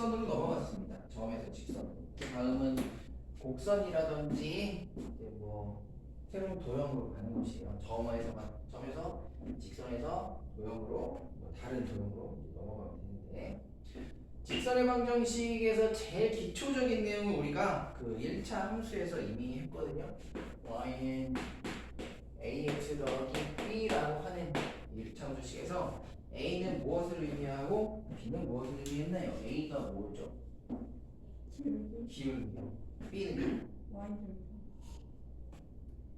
직선으로 넘어갔습니다. 점에서 직선. 그 다음은 곡선이라든지 이제 뭐 새로운 도형으로 가는 것이에요. 점에서 직선에서 도형으로 뭐 다른 도형으로 넘어가면 되는데 직선의 방정식에서 제일 기초적인 내용은 우리가 그 1차 함수에서 이미 했거든요. y는 ax 더하기 b라고 하는 1차 함수식에서 a는 무엇을 의미하고 b는 무엇을 의미했나요? a가 뭐죠? 기울기요. b는요?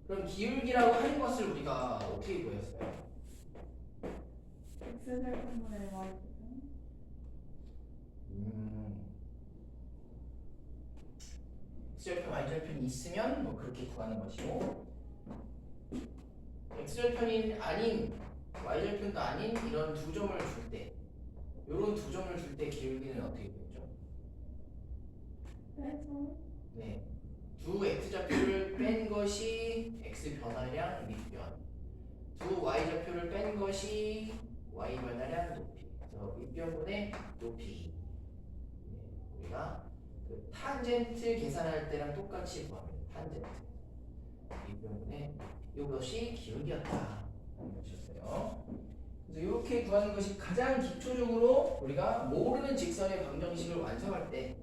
그럼 기울기라고 하는 것을 우리가 어떻게 구했어요? x제곱분의 y x절편, y절편이 있으면 뭐 그렇게 구하는 것이고 x절편이 아닌 y절편도 아닌 이런 두 점을 줄 때 이런 두 점을 줄 때 기울기는 어떻게 되죠? 빼서 네, 두 x좌표를 뺀 것이 x 변화량 밑변, 두 y좌표를 뺀 것이 y 변화량 높이. 그래서 밑변분의 높이. 네, 우리가 그 탄젠트 계산할 때랑 똑같이 구합니다. 탄젠트. 밑변분의 이것이 기울기였다. 라는 것이었어요. 그래서 이렇게 구하는 것이 가장 기초적으로 우리가 모르는 직선의 방정식을 완성할 때의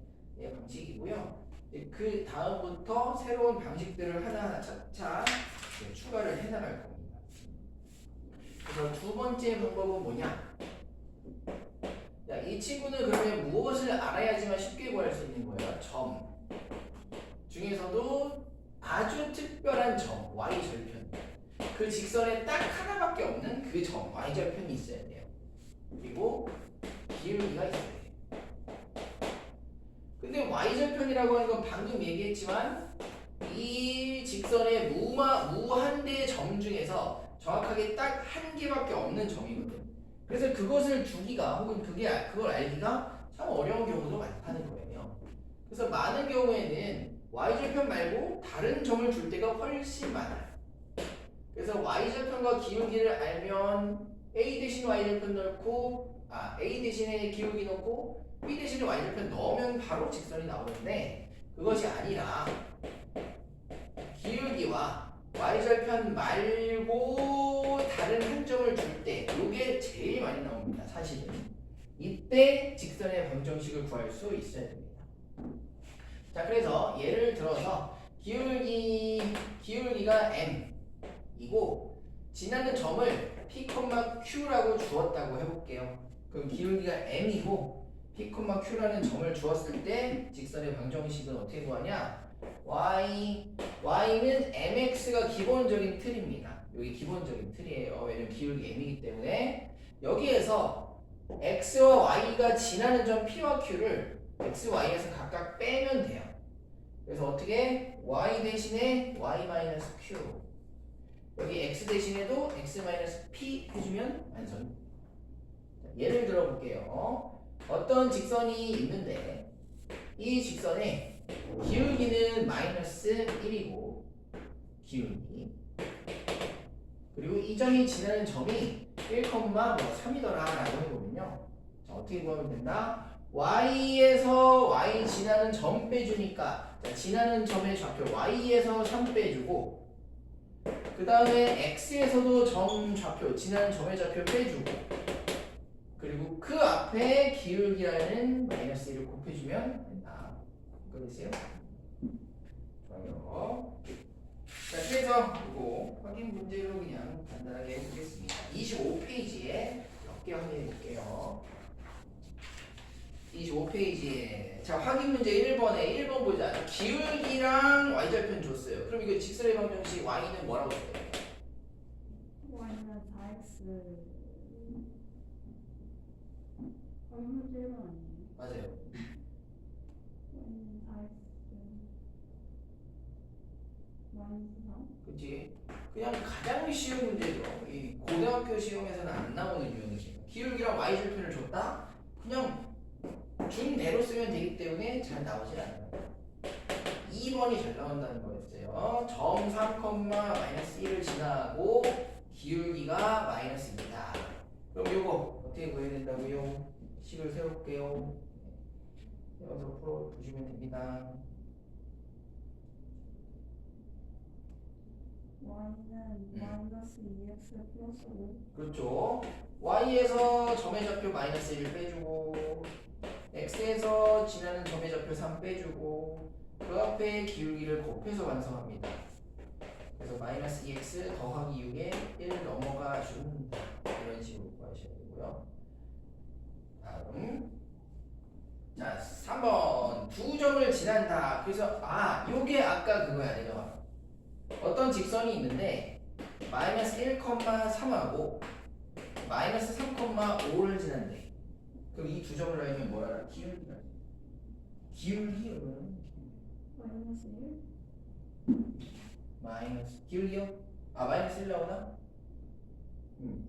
방식이고요. 그 다음부터 새로운 방식들을 하나하나 차차 추가를 해나갈 겁니다. 그래서 두 번째 방법은 뭐냐? 자, 이 친구는 그러면 무엇을 알아야지만 쉽게 구할 수 있는 거예요? 점 중에서도 아주 특별한 점, y절편. 그 직선에 딱 하나밖에 없는 그 점, y절편이 있어야 돼요. 그리고 기울기가 있어야 돼요. 근데 y절편이라고 하는 건 방금 얘기했지만 이 직선의 무한대 점 중에서 정확하게 딱 한 개밖에 없는 점이거든. 그래서 그것을 주기가 혹은 그걸 알기가 참 어려운 경우도 많다는 거예요. 그래서 많은 경우에는 y절편 말고 다른 점을 줄 때가 훨씬 많아요. 그래서 y절편과 기울기를 알면 a 대신 y절편 넣고 a 대신에 기울기 넣고 b 대신에 y절편 넣으면 바로 직선이 나오는데 그것이 아니라 기울기와 y절편 말고 다른 한 점을 줄 때 이게 제일 많이 나옵니다. 사실은 이때 직선의 방정식을 구할 수 있어야 됩니다. 자, 그래서 예를 들어서 기울기가 m이고 지나는 점을 p, q라고 주었다고 해볼게요. 그럼 기울기가 m이고 p, q라는 점을 주었을 때 직선의 방정식은 어떻게 구하냐? y는 mx가 기본적인 틀입니다. 여기 기본적인 틀이에요. 왜냐면 기울기 m이기 때문에 여기에서 x와 y가 지나는 점 p와 q를 x, y에서 각각 빼면 돼요. 그래서 어떻게? y 대신에 y-q 여기 x 대신에도 x-p 해주면 완성. 예를 들어 볼게요. 어떤 직선이 있는데 이 직선에 기울기는 -1이고 기울기 그리고 이 점이 지나는 점이 1,3이더라 라고 해보면요. 자, 어떻게 구하면 된다? y에서 y 지나는 점 빼주니까 자, 지나는 점의 좌표 y에서 3 빼주고 그 다음에 x에서도 점 좌표 지나는 점의 좌표 빼주고 그리고 그 앞에 기울기라는 -1을 곱해주면 된다. 이거겠어요? 좋아요. 자, 그래서 이거 확인 문제로 그냥 간단하게 해보겠습니다. 25페이지에 몇 개 확인해 볼게요. 25페이지에 자, 확인 문제 1번에 1번 보자. 기울기랑 y절편 줬어요. 그럼 이거 직선의 방정식 y는 뭐라고 써요? y는 4x 문제 1번 아니에요? 맞아요. y는 4x -3 그치? 그냥 가장 쉬운 문제죠. 이 고등학교 시험에서는 안 나오는 유형이에요. 기울기랑 y절편을 줬다? 그냥 준 대로 쓰면 되기 때문에 잘 나오질 않아요. 2번이 잘 나온다는 거였어요. 점 3,-1을 지나고 기울기가 -2다. 그럼 요거 어떻게 구해야 된다고요? 식을 세울게요. 세워서 풀어보시면 됩니다. y는 마이너스 2x 플러스 5. 그렇죠. y에서 점의 좌표 마이너스 1 빼주고 x에서 지나는 점의 좌표 3 빼주고 그 앞에 기울기를 곱해서 완성합니다. 그래서 마이너스 2x 더하기 6에 1 넘어가 준다. 이런 식으로 구하셔야 되고요. 다음 자 3번 두 점을 지난다. 그래서 요게 아까 그거야. 내가 어떤 직선이 있는데 마이너스 1,3하고 마이너스 3,5를 지난대. 그럼 이 두 점을 알면 뭐라 알아? 기울기라. 기울기요. 마이너스 1? 마이너스 기울기요? 마이너스 1 나오나?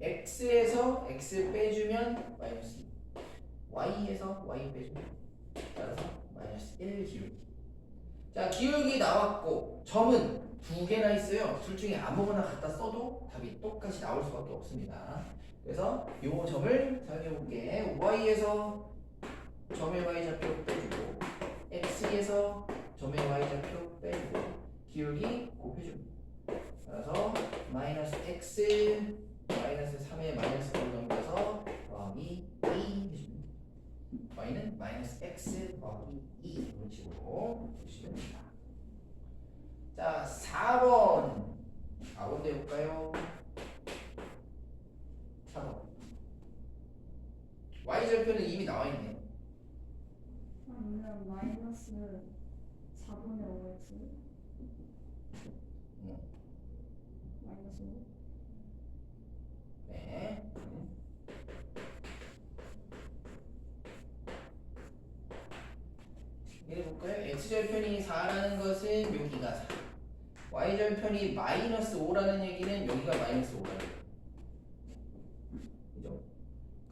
x에서 x 빼주면 마이너스 2. y에서 y 빼주면 따라서 마이너스 1 기울기. 자 기울기 나왔고 점은 두 개나 있어요. 둘 중에 아무거나 갖다 써도 답이 똑같이 나올 수밖에 없습니다. 그래서 요 점을 사용해 볼게. y에서 점의 y좌표 빼주고 x에서 점의 y좌표 빼주고 기울기 곱해줍니다. 그래서 마이너스 x 마이너스 3에 마이너스 5를 넘겨서 더하기 2 해줍니다. y는 마이너스 x 더하기 2 이런 식으로 보시면 됩니다. 자 4번 4번 해볼까요? 4번 y절표는 이미 나와있네요. y는 마이너스 4분의 5x. 마이너스 5. 네. 해볼까요? x절편이 4라는 것은 여기가 4 y절편이 마이너스 5라는 얘기는 여기가 마이너스 5라는 얘기예요. 그죠?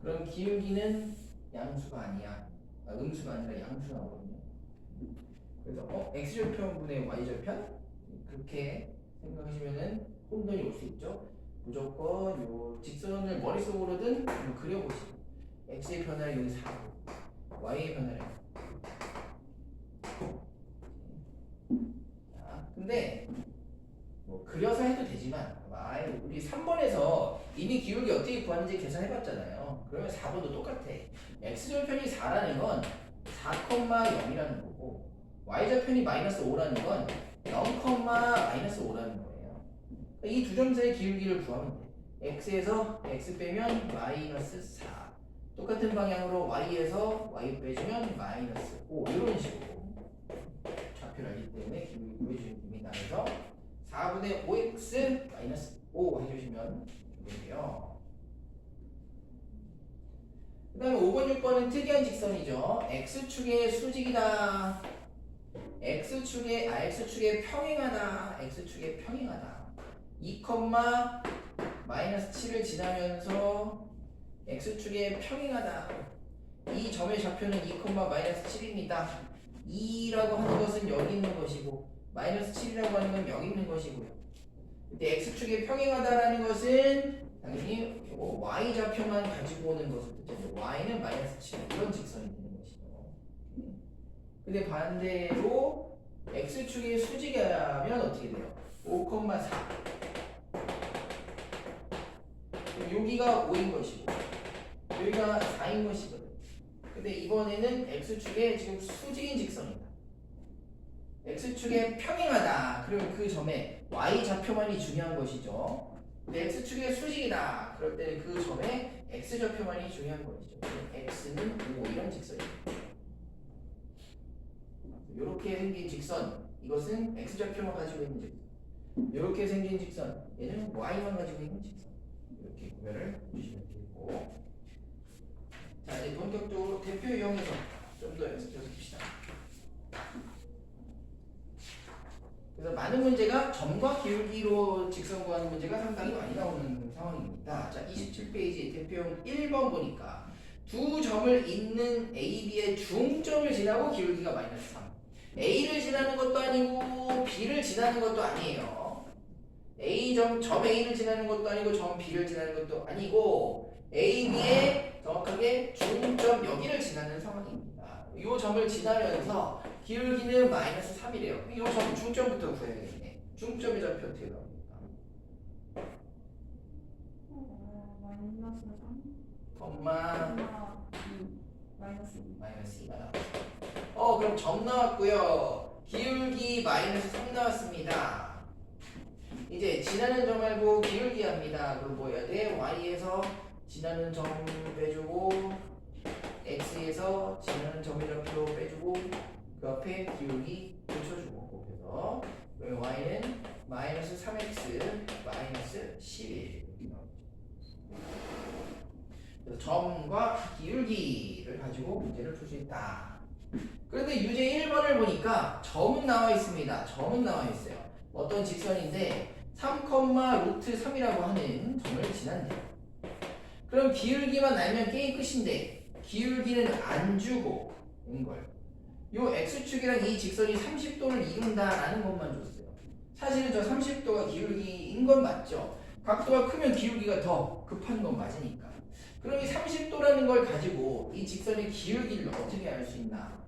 그럼 기울기는 양수가 아니야. 음수가 아니라 양수 나오거든요. 그래서 x절편분의 y절편? 그렇게 생각하시면은 혼돈이 올 수 있죠. 무조건 요 직선을 머릿속으로든 그려보시고 x의 변화를 여기 4고 y의 변화를 자, 근데 뭐 그려서 해도 되지만 우리 3번에서 이미 기울기 어떻게 구하는지 계산해봤잖아요. 그러면 4번도 똑같아. x절편이 4라는 건 4,0이라는 거고 y절편이 마이너스 5라는 건 0, 마이너스 5라는 거예요. 이 두 점 사이의 기울기를 구하면 돼. x에서 x 빼면 마이너스 4 똑같은 방향으로 y에서 y 빼주면 마이너스 5 이런 식으로 좌표를 알기 때문에 기울기 구해주시면 됩니다. 그래서 4분의 5x 마이너스 5 해주시면 되고요. 그 다음에 5번, 6번은 특이한 직선이죠. x축의 수직이다. x축의 평행하다. x축의 평행하다. 2, 마이너스 7을 지나면서 x축의 평행하다. 이 점의 좌표는 2, 마이너스 7입니다. 2라고 하는 것은 여기 있는 것이고 마이너스 7이라고 하는 건 여기 있는 것이고요. 근데 x축의 평행하다라는 것은 당연히 이거 y 좌표만 가지고 오는 것을 뜻하죠. y는 마이너스 7 이런 직선이 되는 것이죠. 근데 반대로 x축의 수직이라면 어떻게 돼요? 5,4 여기가 5인 것이고 여기가 4인 것이거든. 근데 이번에는 x축의 지금 수직인 직선이다. x축에 평행하다. 그러면 그 점에 y 좌표만이 중요한 것이죠. 근데 x축의 수직이다. 그럴 때는 그 점에 x 좌표만이 중요한 것이죠. x는 5 이런 직선입니다. 이렇게 생긴 직선 이것은 x 좌표만 가지고 있는 직선. 이렇게 생긴 직선 얘는 y만 가지고 있는 직선. 이렇게 구별을 해주시면 되겠고 자 이제 본격적으로 대표 이용해서 좀 더 연습해서 봅시다. 그래서 많은 문제가 점과 기울기로 직선 구하는 문제가 상당히 많이 나오는 상황입니다. 자 27페이지 대표용 1번 보니까 두 점을 잇는 A, B의 중점을 지나고 기울기가 마이너스 3 A를 지나는 것도 아니고 B를 지나는 것도 아니에요. 점 A를 지나는 것도 아니고 점 B를 지나는 것도 아니고 A, B의 정확하게 중점 여기를 지나는 상황입니다. 이 점을 지나면서 기울기는 마이너스 3이래요. 이 점 중점부터 구해야겠네. 중점의 좌표 어떻게 나옵니까? 마이너스 3, 콤마 2, 마이너스 2. 마이너스 2가 나왔어. 그럼 점 나왔고요. 기울기 마이너스 3 나왔습니다. 이제 지나는 점 말고 기울기 합니다. 그럼 뭐 해야 돼? y에서 지나는 점 빼주고 x에서 지나는 점의 좌표 빼주고 그 앞에 기울기 붙여주고 곱해서 그럼 y는 마이너스 3x 마이너스 11 그래서 점과 기울기를 가지고 문제를 풀 수 있다. 그런데 유제 1번을 보니까 점은 나와 있습니다. 점은 나와 있어요. 어떤 직선인데 3, 루트 3이라고 하는 점을 지난대요. 그럼 기울기만 알면 게임 끝인데 기울기는 안 주고 인걸. 요 x축이랑 이 직선이 30도를 이룬다라는 것만 줬어요. 사실은 저 30도가 기울기인 건 맞죠. 각도가 크면 기울기가 더 급한 건 맞으니까. 그럼 이 30도라는 걸 가지고 이 직선의 기울기를 어떻게 알 수 있나?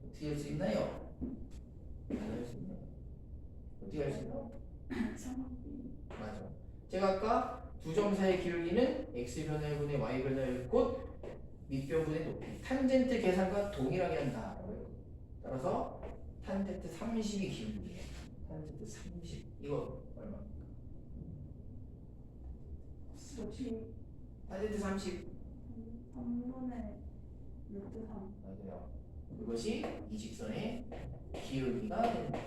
어떻게 할 수 있나요? 알 수 있나요? 어떻게 할 수 있나요? 맞아. 제가 아까 두 점 사이의 기울기는 x변화분의 y변화의 곧 밑변분의 높이 탄젠트 계산과 동일하게 한다. 따라서 탄젠트 30이 기울기예요. 탄젠트 30 이거 얼마입니까? 탄젠트 30 3분의 루트 3. 맞아요. 그것이 이 직선의 기울기가 됩니다.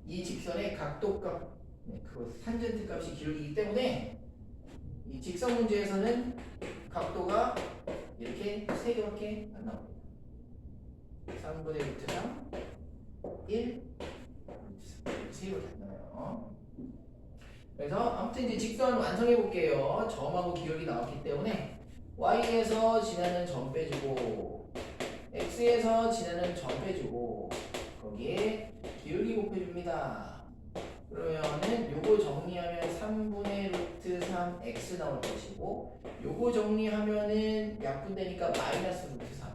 이 직선의 각도값, 그것 탄젠트 값이 기울기이기 때문에 이 직선 문제에서는 각도가 이렇게 세 개밖에 안 나옵니다. 3분의 루트 3, 1, 세 개밖에 안 나와요. 그래서 아무튼 이제 직선 완성해 볼게요. 점하고 기울기 나왔기 때문에 y에서 지나는 점 빼주고 x에서 지나는 점 빼주고 거기에 기울기 곱해줍니다. 그러면은 요거 정리하면 3분의 루트 3 x 나올 것이고 요거 정리하면은 약분되니까 마이너스 루트 3.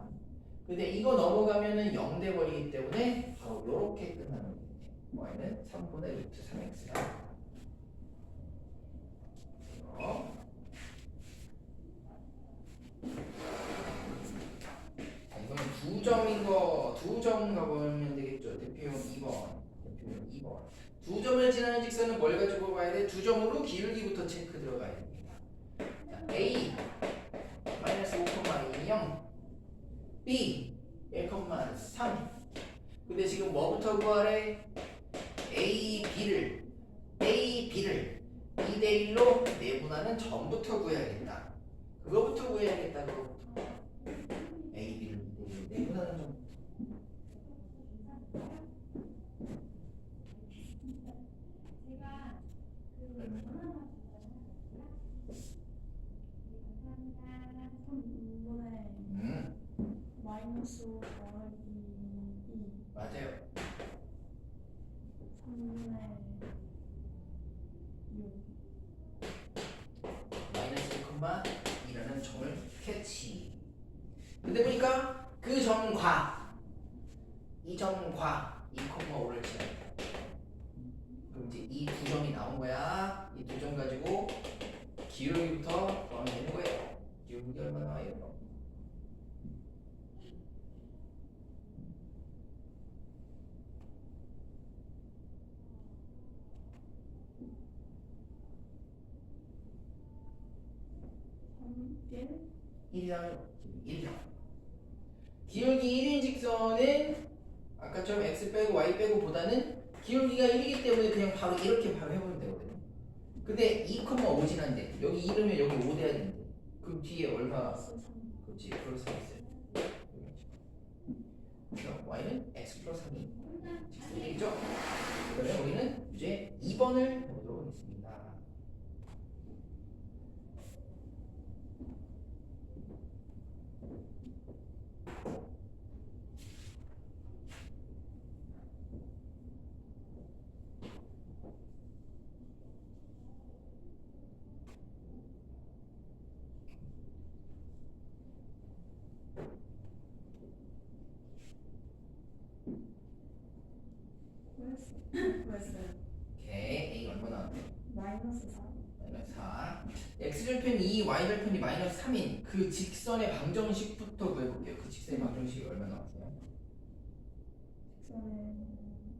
근데 이거 넘어가면은 0 돼버리기 때문에 바로 요렇게 끝나는 거예요. y는 3분의 루트 3x가 이거는 두 점인 거, 두 점 가보면 되겠죠. 대표용 2번. 대표용 2번. 두 점을 지나는 직선은 뭘 가지고 봐야 돼? 두 점으로 기울기부터 체크 들어가야 됩니다. 자, A 마이너스 5,2 0 B 1,3 근데 지금 뭐부터 구하래? A, B를 2대1로 내분하는 점부터 구해야겠다. 그거부터 구해야겠다. 그거부터. A, B를 2대1로 내분하는 점. 마이너스 5 더하기 2. 맞아요. 3분의 6. 마이너스 1,2라는 점을 캐치. 근데 보니까 그 점과 이 점과 2,5를 지납니다. 그럼 이제 이 두 점이 나온 거야. 이 두 점 가지고 기울기부터 구하면 되는 거예요. 기울기 얼마나 나와요? 일? 1이라면 1이요. 기울기 1인 직선은 아까처럼 x 빼고 y 빼고 보다는 기울기가 1이기 때문에 그냥 바로 이렇게 바로 해보면 되거든요. 근데 2,5 지난데 여기 2면 여기 5 돼야 되는데 그럼 뒤에 얼마? 그렇지 플러스 3 있어요. 그래서 y는 x 플러스 3이 직선이겠죠? 그러면 우리는 이제 2번을 해보도록 하겠습니다. 구했어요. 오케이. A 얼마 나왔대? 마이너스 4. 마이너스 4. x절편 2, y절편이 마이너스 3인 그 직선의 방정식부터 구해볼게요. 그 직선의 방정식이 얼마 나왔어요? 직선은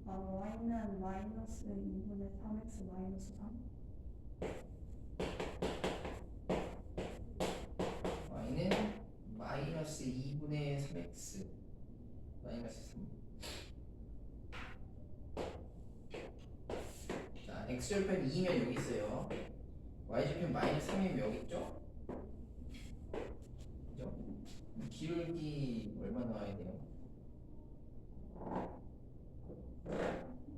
y는 마이너스 2분의 3x 마이너스 3. y는 마이너스 2분의 3x 마이너스 3. 자, x절편 2면 여기 있어요. y절편 마이너스 3이면 여기 있죠? 그죠? 기울기 얼마 나와야 돼요?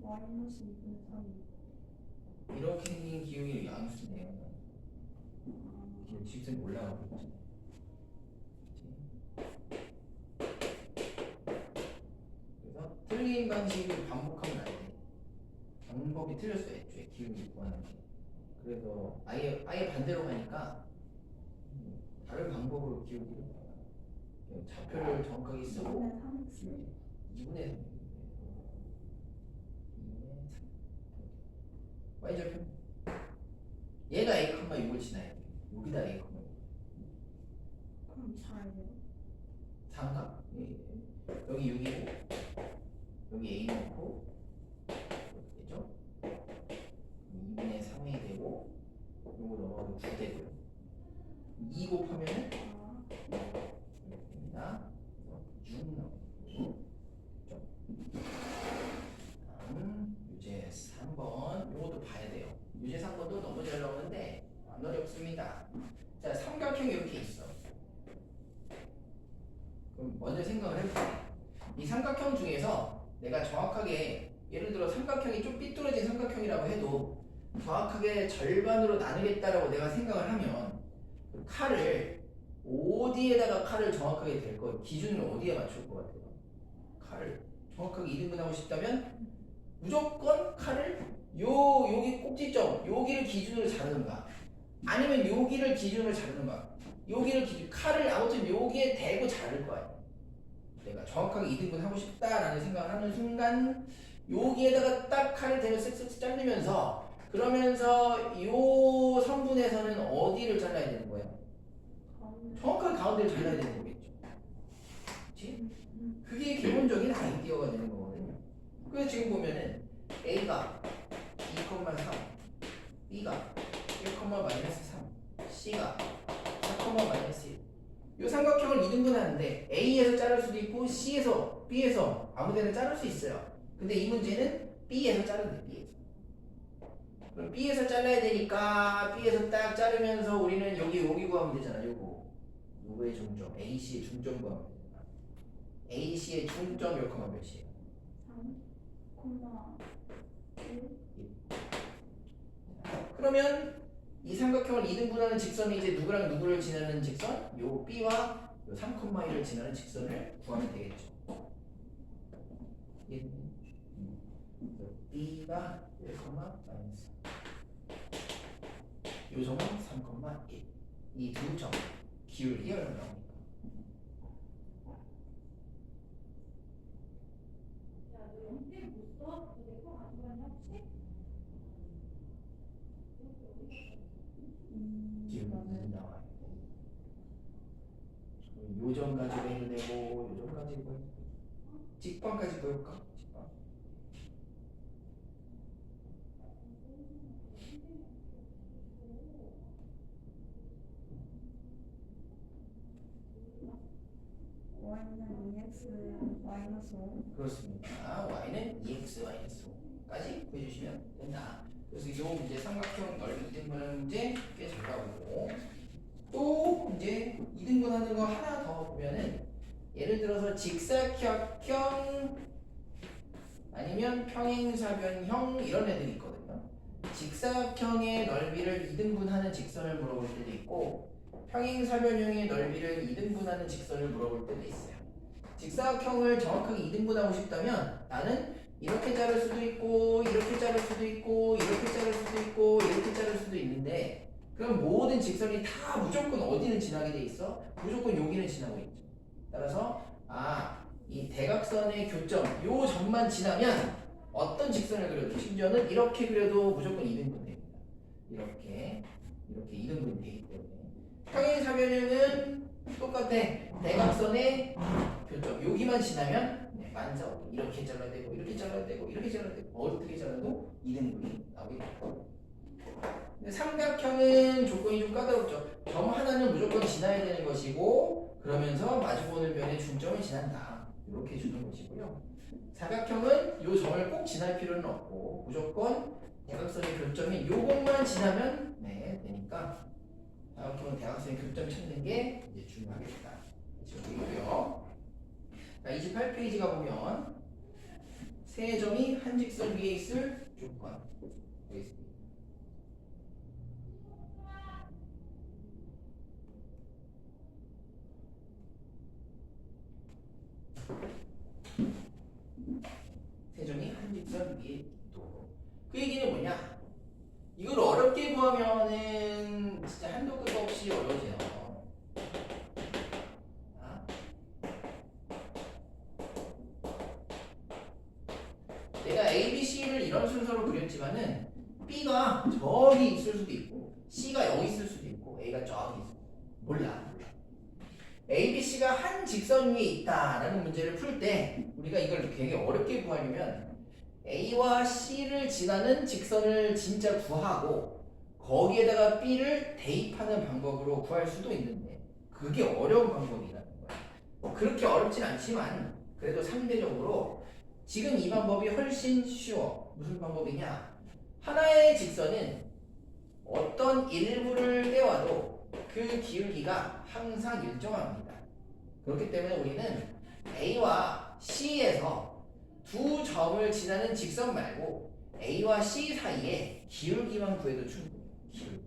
마이너스 2분의 3. 이렇게 생긴 기울기 양수네요. 직선이 올라가고 있죠. 그래서 틀린 방식을 반복하면 안 돼. 방법이 틀렸어요. 애초에 기울기 구하는 게. 그래서 아예 반대로 가니까 다른 방법으로 기울기를 봐요. 좌표를 정확하게 쓰고 2분의 3x. 2분의 3. y절편 얘가 a, 6을 지나야 돼. 여기다 a, 그럼 4예요. 4인가? 여기 6이고 여기 a 넣고 이렇게 되죠? 2분의 3이 되고 요거 넘어가면 9 되고요. 2 곱하면은 이렇게 됩니다. 그래서 6 나오고 다음 유제 3번 요것도 봐야 돼요. 유제 3번도 너무 잘 나오는데 안 어렵습니다. 자, 삼각형이 이렇게 있어. 그럼 먼저 생각을 해볼게요. 이 삼각형 중에서 내가 정확하게 예를 들어 삼각형이 좀 삐뚤어진 삼각형이라고 해도 정확하게 절반으로 나누겠다라고 내가 생각을 하면 그 칼을 어디에다가 칼을 정확하게 댈 거, 기준을 어디에 맞출 것 같아요? 칼을 정확하게 2등분하고 싶다면 무조건 칼을 여기 꼭지점 여기를 기준으로 자르는가 아니면 여기를 기준으로 자르는가 여기를 기준 칼을 아무튼 여기에 대고 자를 거야. 내가 정확하게 2등분 하고 싶다라는 생각을 하는 순간 여기에다가 딱 칼을 대고 쓱쓱 자르면서 그러면서 요 선분에서는 어디를 잘라야 되는 거예요? 정확하게 가운데를 잘라야 되는 거겠죠. 그치? 그게 기본적인 아이디어가 되는 거거든요. 그래서 지금 보면은 A가 2,3, B가 1,-3, C가 4,-1. 이 삼각형을 2등분 하는데 A에서 자를 수도 있고 C에서, B에서 아무 데나 자를 수 있어요. 근데 이 문제는 B에서 자르는데 B에서. 그럼 B에서 잘라야 되니까 B에서 딱 자르면서 우리는 여기 구하면 되잖아. 요거. 요거의 중점, AC의 중점 구하면 되잖아. AC의 중점 몇 컴마 몇이에요? 3,1. 그러면 이 삼각형을 2등분하는 직선이 이제 누구랑 누구를 지나는 직선? 요 B와 요 3,1을 지나는 직선을 구하면 되겠죠. B가 1, 마이너스 요 점은 3,1. 이 두 점 기울기 얼마 나옵니까? 기울기 나와요. 요 점까지 해도 되고 요 점까지 해도 되고 직방까지 보여볼까? 직방. y는 2x 마이너스 5. 그렇습니다. y는 2x-5까지 구해주시면 된다. 그래서 요 문제 삼각형 넓이 2등분하는 문제 꽤 잘 나오고 또 이제 2등분하는 거 하나 더 보면은 예를 들어서 직사각형 아니면 평행사변형 이런 애들이 있거든요. 직사각형의 넓이를 2등분하는 직선을 물어볼 때도 있고 평행사변형의 넓이를 2등분하는 직선을 물어볼 때도 있어요. 직사각형을 정확하게 2등분하고 싶다면 나는 이렇게 자를 수도 있고 이렇게 자를 수도 있고 이렇게 자를 수도 있고 이렇게 자를 수도 있는데 그럼 모든 직선이 다 무조건 어디는 지나게 돼 있어? 무조건 여기는 지나고 있죠. 따라서 이 대각선의 교점 요 점만 지나면 어떤 직선을 그려도 심지어는 이렇게 그려도 무조건 2등분 됩니다. 이렇게 2등분 되기 때문에 평행사변형은 똑같아. 대각선의 교점 여기만 지나면 만져 이렇게 잘라야 되고 이렇게 잘라야 되고 이렇게 잘라야 되고 어떻게 잘라도 2등분이 나오게 됩니다. 근데 삼각형은 조건이 좀 까다롭죠. 점 하나는 무조건 지나야 되는 것이고 그러면서 마주보는 변의 중점을 지난다. 이렇게 주는 것이고요. 사각형은 이 점을 꼭 지날 필요는 없고 무조건 대각선의 교점이 요것만 지나면 되니까 사각형은 대각선의 교점 찾는 게 이제 중요하겠다. 여기고요. 자, 28페이지 가보면 세 점이 한 직선 위에 있을 조건 여기 있습니다. 세 점이 한 직선 위에 있도록. 그 얘기는 뭐냐? 이걸 어렵게 구하면은 진짜 한도 끝 없이 어려워져요. 내가 A, B, C를 이런 순서로 그렸지만은 B가 저기 있을 수도 있고 C가 여기 있을 수도 있고 A가 저기 있을 수도 있고 몰라. A, B, C가 한 직선 위에 있다라는 문제를 풀 때 우리가 이걸 되게 어렵게 구하려면 A와 C를 지나는 직선을 진짜 구하고 거기에다가 B를 대입하는 방법으로 구할 수도 있는데 그게 어려운 방법이라는 거야. 그렇게 어렵진 않지만 그래도 상대적으로 지금 이 방법이 훨씬 쉬워. 무슨 방법이냐? 하나의 직선은 어떤 일부를 떼와도 그 기울기가 항상 일정합니다. 그렇기 때문에 우리는 A와 C에서 두 점을 지나는 직선 말고 A와 C 사이에 기울기만 구해도 충분해요. 기울기.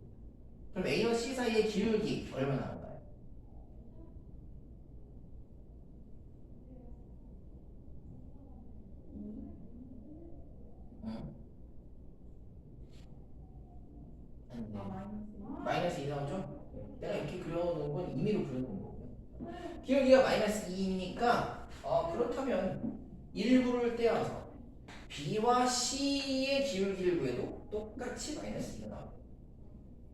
그럼 A와 C 사이의 기울기 얼마 나올까요? 마이너스 2 나오죠? 내가 이렇게 그려놓은 건 임의로 그려놓은 거고요. 기울기가 마이너스 2니까 그렇다면 일부를 떼어서 B와 C의 기울기를 구해도 똑같이 마이너스 2가 나와요.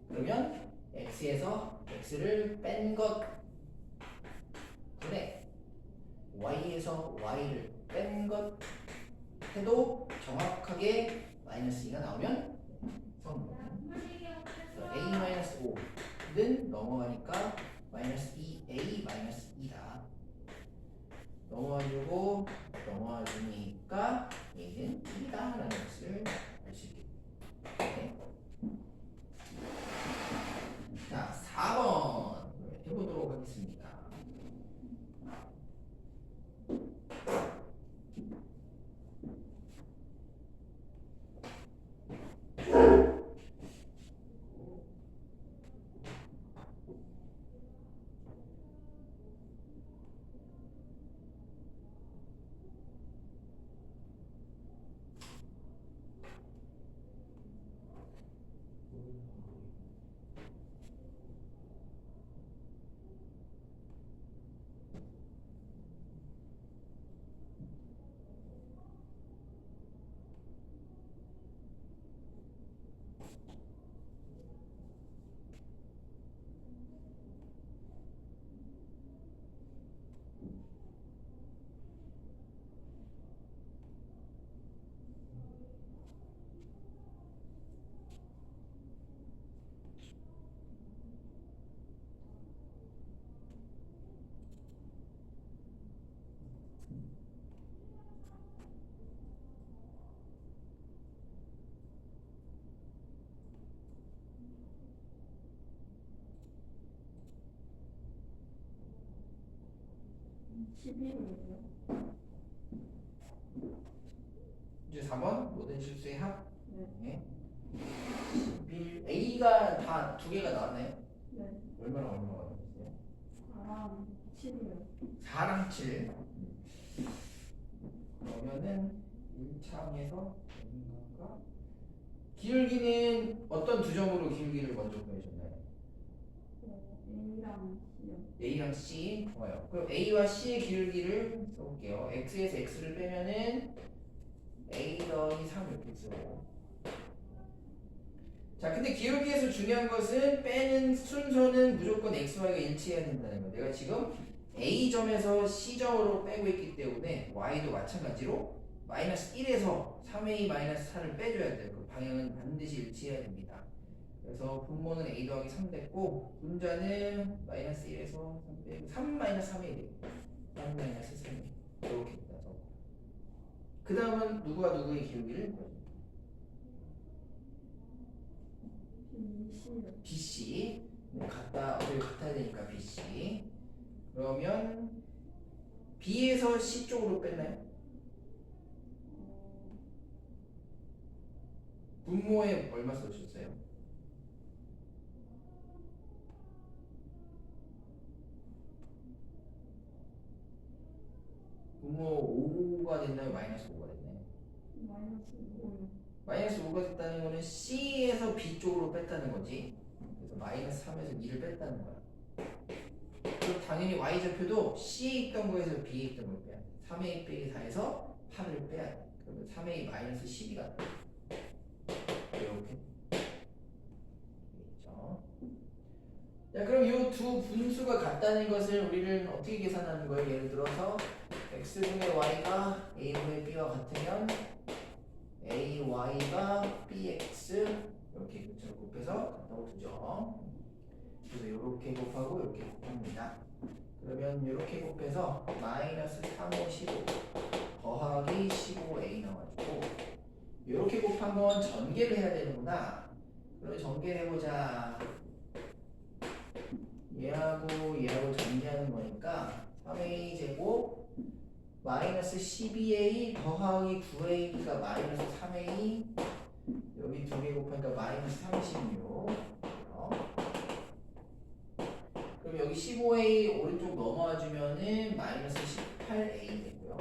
그러면 X에서 X를 뺀 것 분에 Y에서 Y를 뺀 것 해도 정확하게 마이너스 2가 나오면 성공. A-5는 넘어가니까 마이너스 2A 마이너스 2다. 넘어가주고 넘어가주니까 얘는 2다라는 것을 알 수 있겠다. 네. 자, 4번 해보도록 하겠습니다. 이제 4번 모든 실수의 합. 네. 11 A가 다 두 개가 나왔나요? 네. 얼마나 나왔어요? 4랑 7이요. 4랑 7. 그러면은 1차항에서 어딘가 기울기는 어떤 두 점으로 기울기를 먼저 구해줬나요? A랑 C요. A랑 C 좋아요. 그럼 A와 C의 기울기를 써볼게요. X에서 X를 빼면은 a 더하기 3 이렇게 쓰고. 자, 근데 기울기에서 중요한 것은 빼는 순서는 무조건 x, y가 일치해야 된다는 거. 내가 지금 a점에서 c점으로 빼고 있기 때문에 y도 마찬가지로 마이너스 1에서 3a 마이너스 4를 빼줘야 돼요. 그 방향은 반드시 일치해야 됩니다. 그래서 분모는 a 더하기 3 됐고 분자는 마이너스 1에서 3 빼고 3 마이너스 3a 되겠다. 3 마이너스 3a 이렇게 있다서 그 다음은 누구와 누구의 기울기를 BC 어차피 같아야 되니까 BC. 그러면 B에서 C 쪽으로 뺐나요? 분모에 얼마 써주셨어요? 분모 5가 됐나요? 마이너스 5가 됐나요? 마이너스 5가 됐다는 거는 C에서 B 쪽으로 뺐다는 거지. 그래서 마이너스 3에서 2를 뺐다는 거야. 그럼 당연히 Y좌표도 C에 있던 거에서 B에 있던 걸 빼야 돼. 3A 빼기 4에서 8을 빼야 돼. 그러면 3A 마이너스 12가 돼. 이렇게. 되겠죠? 자, 그럼 이 두 분수가 같다는 것을 우리는 어떻게 계산하는 거예요? 예를 들어서 X분의 Y가 A분의 B와 같으면 AY가 BX 이렇게 근처를 곱해서 같다고 두죠. 그래서 이렇게 곱하고 이렇게 곱합니다. 그러면 이렇게 곱해서 마이너스 3호 15 더하기 15A 나와주고 이렇게 곱한 건 전개를 해야 되는구나. 그러면 전개를 해보자. 얘하고 전개하는 거니까 3A 제곱 마이너스 12A 더하기 9AB가 마이너스 3A 여기 두 개 곱하니까 마이너스 36 그럼 여기 15A 오른쪽 넘어와 주면은 마이너스 18A 되고요.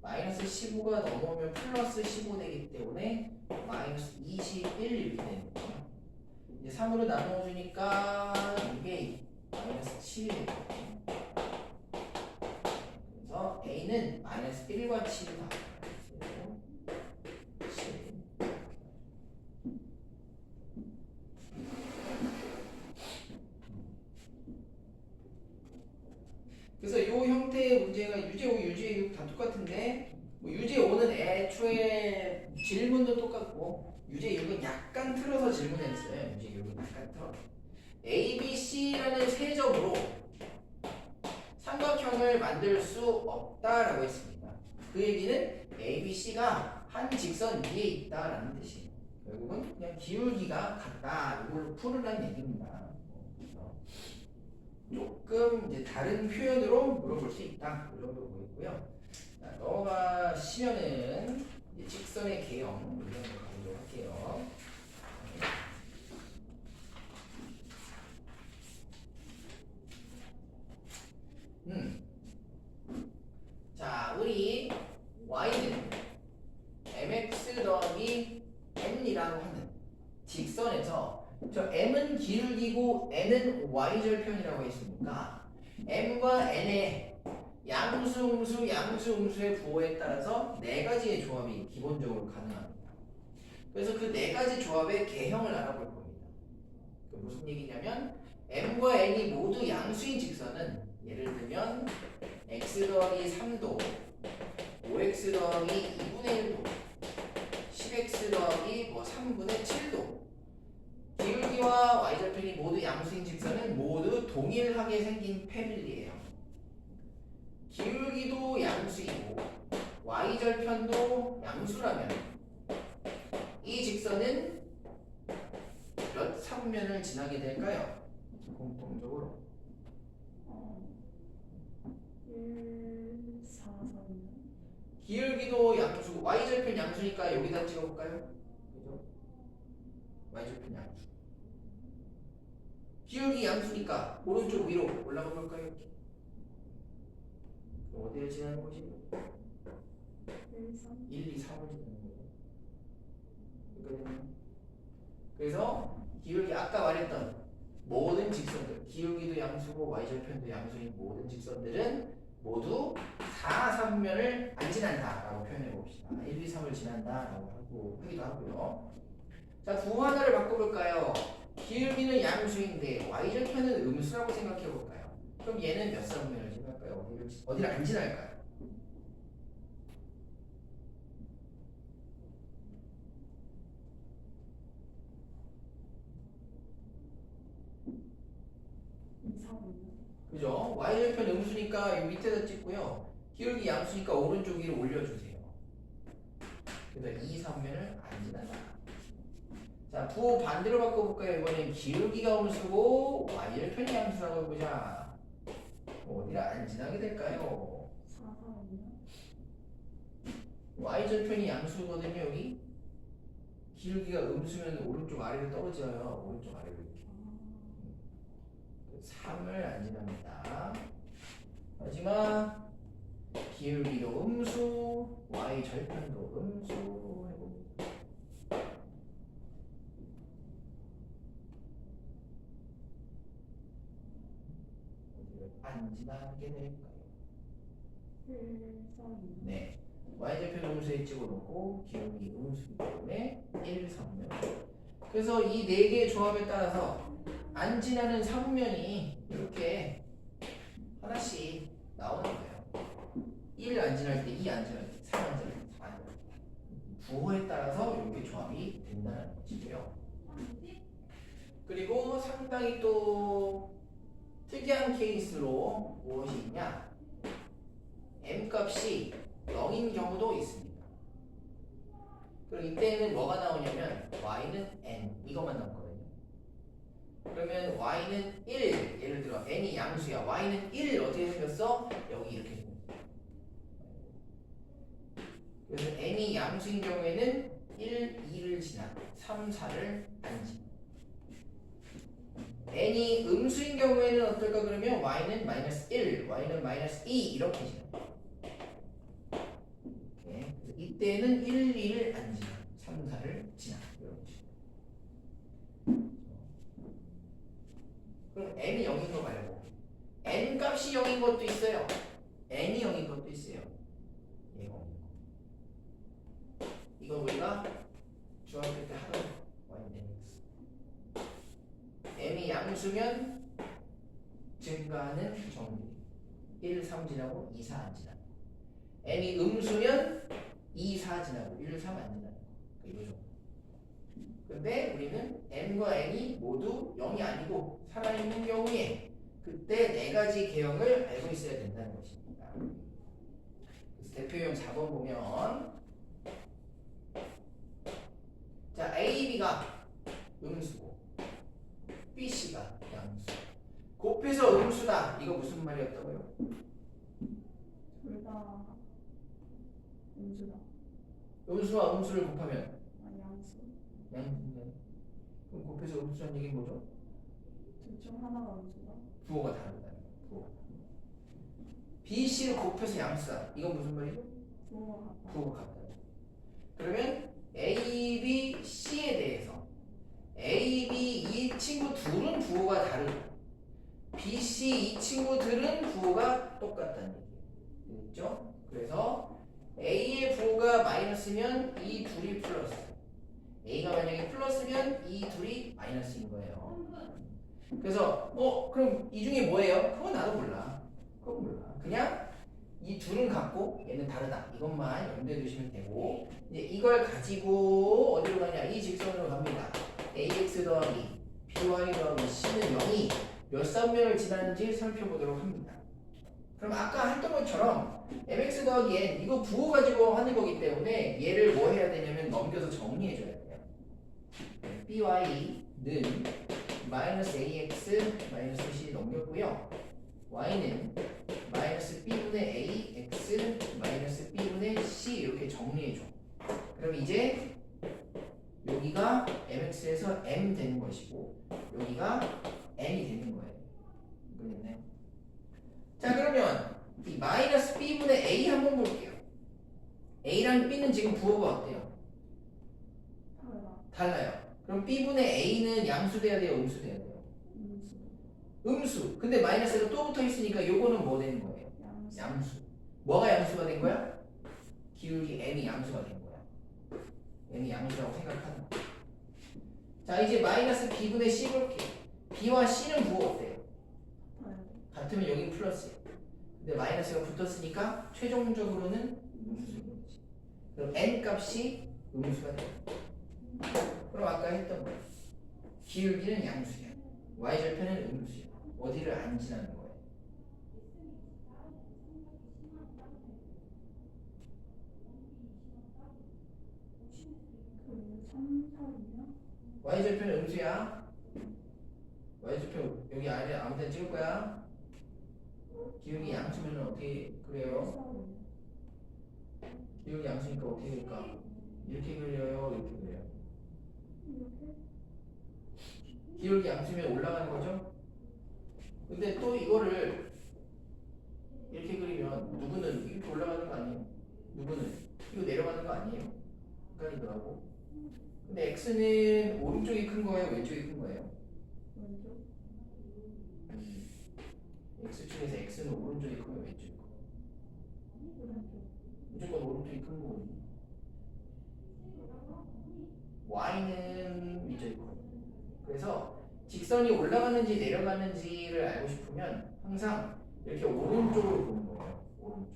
마이너스 15가 넘어오면 플러스 15 되기 때문에 마이너스 21 이렇게 되는 거예요. 이제 3으로 나누어 주니까 이게 마이너스 7이 되거든요. 그래서 A는 마이너스 1과 7이 다 7. 그래서 이 형태의 문제가 유제 5, 유제 6 다 똑같은데 뭐 유제 5는 애초에 질문도 똑같고 유제 6은 약간 틀어서 질문했어요. 유제 6은 약간 틀어. A, B, C라는 세 점으로 삼각형을 만들 수 없다라고 했습니다. 그 얘기는 A, B, C가 한 직선 위에 있다라는 뜻이에요. 결국은 그냥 기울기가 같다. 이걸로 풀으라는 얘기입니다. 그래서 조금 이제 다른 표현으로 물어볼 수 있다. 이 정도 보이고요. 자, 넘어가시면은 이제 직선의 개형 이런 거 가보도록 할게요. 자, 우리 y는 mx 더하기 n이라고 하는 직선에서 저 m은 기울기고 n은 y절편이라고 했으니까 m과 n의 양수, 음수, 양수, 음수의 부호에 따라서 네 가지의 조합이 기본적으로 가능합니다. 그래서 그 네 가지 조합의 개형을 알아볼 겁니다. 그 무슨 얘기냐면 m과 n이 모두 양수인 직선은 예를 들면 x 더하기 3도 5x 더하기 2분의 1도 10x 더하기 뭐 3분의 7도 기울기와 y절편이 모두 양수인 직선은 모두 동일하게 생긴 패밀리예요. 기울기도 양수이고 y절편도 양수라면 이 직선은 몇 삼면을 지나게 될까요? 공통적으로 1, 4, 3면 기울기도 양수고 y절편 양수니까 여기다 찍어볼까요? 그죠? y절편 양수 기울기 양수니까 오른쪽 위로 올라가 볼까요? 그럼 어디를 지나는 거지? 1, 3 1, 2, 3을 지나는 거죠. 그러니까 그래서 기울기 아까 말했던 모든 직선들 기울기도 양수고 y절편도 양수인 모든 직선들은 모두 4, 3면을 안 지난다라고 표현해 봅시다. 1, 2, 3을 지난다라고 하기도 하고요. 자, 두 하나를 바꿔볼까요? 기울기는 양수인데 y절편은 음수라고 생각해 볼까요? 그럼 얘는 몇 3면을 지날까요? 어디를 안 지날까요? 이상이요. 그죠? y절편 음수니까 이 밑에다 찍고요. 기울기 양수니까 오른쪽 위로 올려주세요. 그래서 2, 3면을 안 지난다. 자, 부호 반대로 바꿔볼까요? 이번엔 기울기가 음수고 y절편이 양수라고 해보자. 어디를 안 지나게 될까요? 4사이요. y절편이 양수거든요. 여기 기울기가 음수면 오른쪽 아래로 떨어져요. 오른쪽 아래로 이렇게. 3을 안 지납니다. 마지막 기울기도 음수, y 절편도 음수 해봅니다. 어디를 안 지나게 될까요? 1사이요. 네, y 절편 음수에 찍어놓고 기울기 음수이기 때문에 1, 3면. 그래서 이 네 개의 조합에 따라서 안 지나는 3면이 이렇게 하나씩 나오는 거예요. 1 안 지날 때, 2 안 지날 때, 3 안 지날 때, 4 안 지날 때. 부호에 따라서 이렇게 조합이 된다는 것이고요. 그리고 상당히 또 특이한 케이스로 무엇이 있냐? m 값이 0인 경우도 있습니다. 그럼 이때는 뭐가 나오냐면 y는 n 이것만 나오거든요. 그러면 y는 1, 예를 들어 n이 양수야. y는 1 어떻게 생겼어? 여기 이렇게 생겼어. 그래서 n이 양수인 경우에는 1, 2를 지나 3, 4를 안 지나. n이 음수인 경우에는 어떨까 그러면 y는 마이너스 1, y는 마이너스 2 이렇게 지나. 오케이. 그래서 이때는 1, 2를 안 지나. 3, 4를 지나. 이런 식으로. 그럼 n이 0인 거 말고 n 값이 0인 것도 있어요. n이 0인 것도 있어요. 얘가 0인 거. 이건 우리가 중학교 때 하던 y는 x. m이 양수면 증가하는 정리. 1, 3 지나고 2, 4 안 지나. n이 음수면 2, 4 지나고 1, 3 안 지나. 이거죠. 근데 우리는 m과 n이 모두 0이 아니고 살아있는 경우에 그때 네 가지 개형을 알고 있어야 된다는 것입니다. 그래서 대표용 4번 보면 자 AB가 음수고 BC가 양수 곱해서 음수다. 이거 무슨 말이었다고요? 둘 다 음수다. 음수와 음수를 곱하면 양수. 양수네. 그럼 곱해서 음수란 얘기는 뭐죠? 둘 중 하나가 음수다. 부호가 다르다는 거예요. 부호. BC를 곱해서 양수다. 이건 무슨 말이죠? 부호가 같다. 부호가 같다. 그러면 A, B, C에 대해서 A, B 이 친구 둘은 부호가 다르고 B, C 이 친구들은 부호가 똑같다는 얘기예요. 됐죠? 그래서 A의 부호가 마이너스면 이 둘이 플러스. A가 만약에 플러스면 이 둘이 마이너스인 거예요. 그래서 그럼 이 중에 뭐예요? 그건 나도 몰라. 그건 몰라. 그냥 이 둘은 같고 얘는 다르다. 이것만 염두에 두시면 되고 이제 이걸 가지고 어디로 가냐? 이 직선으로 갑니다. ax 더하기 by 더하기 c는 0이 몇 삼면을 지나는지 살펴보도록 합니다. 그럼 아까 했던 것처럼 mx 더하기 n 이거 부호 가지고 하는 거기 때문에 얘를 뭐 해야 되냐면 넘겨서 정리해 줘야 돼요. by는 마이너스 ax 마이너스 c 넘겼고요. y는 마이너스 b분의 a x 마이너스 b분의 c 이렇게 정리해 줘. 그럼 이제 여기가 mx에서 m 되는 것이고 여기가 n이 되는 거예요. 이거겠네. 자 그러면 이 마이너스 b분의 a 한번 볼게요. a랑 b는 지금 부호가 어때요? 달라요. 그럼 b분의 a는 양수 돼야 돼요? 음수 돼야 돼요? 음수. 음수. 근데 마이너스가 또 붙어 있으니까 요거는 뭐 되는 거예요? 양수. 양수. 뭐가 양수가 된 거야? 기울기 n이 양수가 된 거야. n이 양수라고 생각하는 거야. 자, 이제 마이너스 b분의 c 볼게요. b와 c는 부호 어때요? 같으면 여기 플러스예요. 근데 마이너스가 붙었으니까 최종적으로는 음수인 거지. 그럼 n 값이 음수가 돼요. 그럼 아까 했던 거 기울기는 양수야. y절편은 음수야. 어디를 안 지나는 거예요? 그 3, 4이요? y절편은 음수야. y절편 여기 아래 아무 데나 찍을 거야. 기울기 양수면 어떻게 그래요? 기울기 양수니까 어떻게 될까? 이렇게 그려요? 이렇게 그려요? 이렇게? 기울기 양수면 올라가는 거죠? 근데 또 이거를 이렇게 그리면 누구는 이렇게 올라가는 거 아니에요? 누구는 이거 내려가는 거 아니에요? 헷갈리더라고. 근데 x는 오른쪽이 큰 거예요? 왼쪽이 큰 거예요? 왼쪽? x 중에서 x는 오른쪽이 크면 왼쪽이 커요? 오른쪽. 무조건 오른쪽이 큰 거지. y는 위쪽이 커요. 그래서 직선이 올라가는지 내려가는지를 알고 싶으면 항상 이렇게 오른쪽으로 보는 거예요. 오른쪽.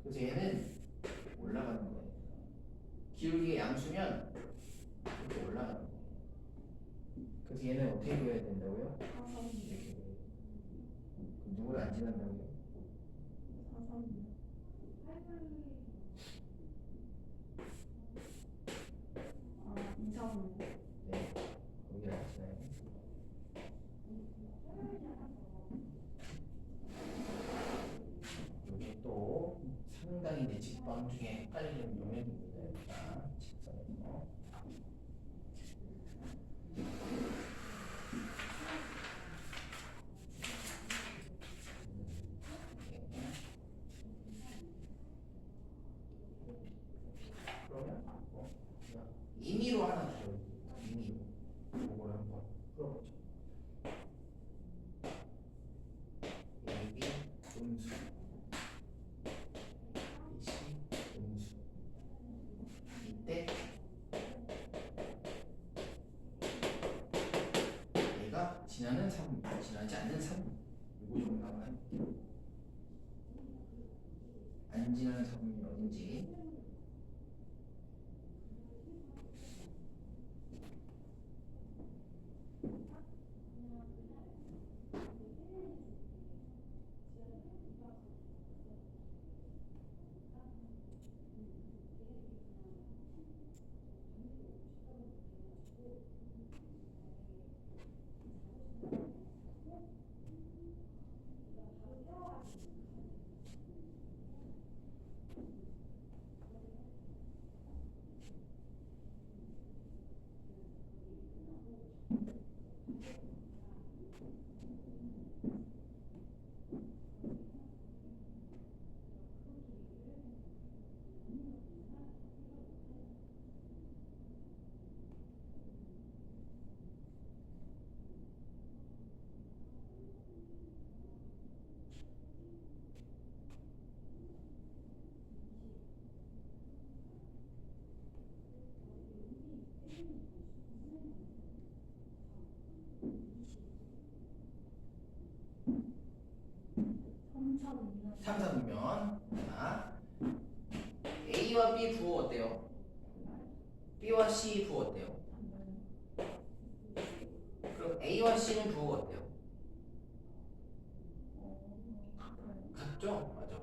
그래서 얘는 올라가는 거예요. 기울기의 양수면 이렇게 올라가는 거예요. 그래서 얘는 어떻게 그려야 된다고요? 4, 3. 이렇게 그려요. 그럼 누구를 안 지난다고요? 4, 3. 아, 2, 3. 네. 거기를 안 지나요. 이게 또 상당히 내 직방 중에 헷갈리는 용액입니다. 일단 직선에서. 그러면 임의로 하나 들어요. 임의로. 이걸 한번 풀어보죠. AB 음수, BC 음수. 이때 얘가 지나는 3, 지나지 않는 3. 이거 정답은 안 지나는 3이 어딘지. 삼삼면. 자, A와 B 부호 어때요? B와 C 부호 어때요? 그럼 A와 C는 부호가 어때요? 같죠? 맞아.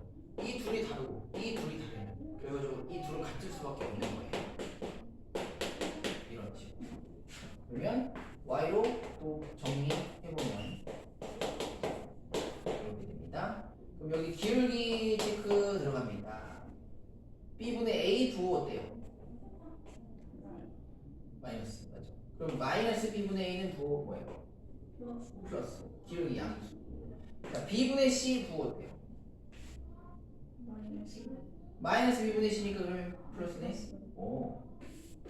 이 둘이 다르고 이 둘이 다르면 그래가지고 이 둘은 같을 수밖에 없는 거예요. 이런 식으로. 그러면 Y로 또 정리해보면 이렇게 됩니다. 그럼 여기 기울기 체크 들어갑니다. B분의 A 부호 어때요? 마이너스. 맞죠? 그럼 마이너스 B분의 A는 부호 뭐예요? 플러스. 기울기 양수. 자, B분의 C 부호 어때요? 마이너스 B분의 C니까 그러면 플러스네? 오.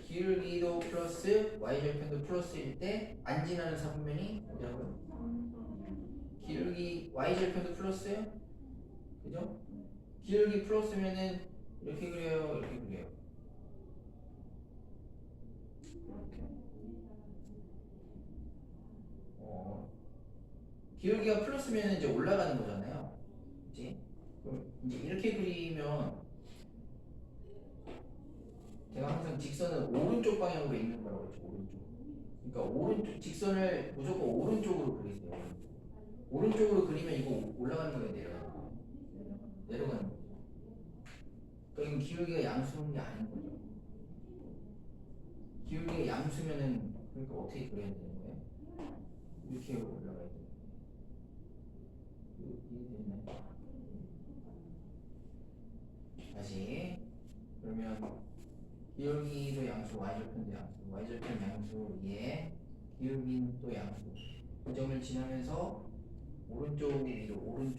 기울기도 플러스 Y절편도 플러스일 때 안 지나는 사분면이 뭐라고요? 기울기 Y절편도 플러스예요? 그죠? 기울기 플러스면은 이렇게 그려요, 이렇게 그려요. 기울기가 플러스면 이제 올라가는 거잖아요. 그치? 그럼 이제 이렇게 그리면 제가 항상 직선은 오른쪽 방향으로 있는 거라고 했죠. 오른쪽. 그러니까 오른쪽 직선을 무조건 오른쪽으로 그리세요. 오른쪽으로 그리면 이거 올라가는 거예요, 내려가는 거예요? 내려가는 거죠. 그러니까 기울기가 양수인 게 아닌 거죠. 기울기가 양수면은 그러니까 어떻게 그려야 되는 거예요? 이렇게 올라가야 돼요. 이해되나요? 다시 그러면 기울기도 양수, y절편도 양수, y절편 양수 예, 기울기는 또 양수. 그 점을 지나면서 오른쪽 위로 올라.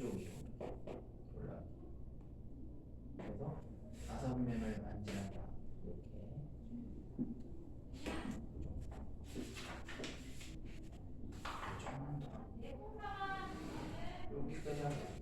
그래서 사선면을 만지는다. 이렇게. 여기까지 하고.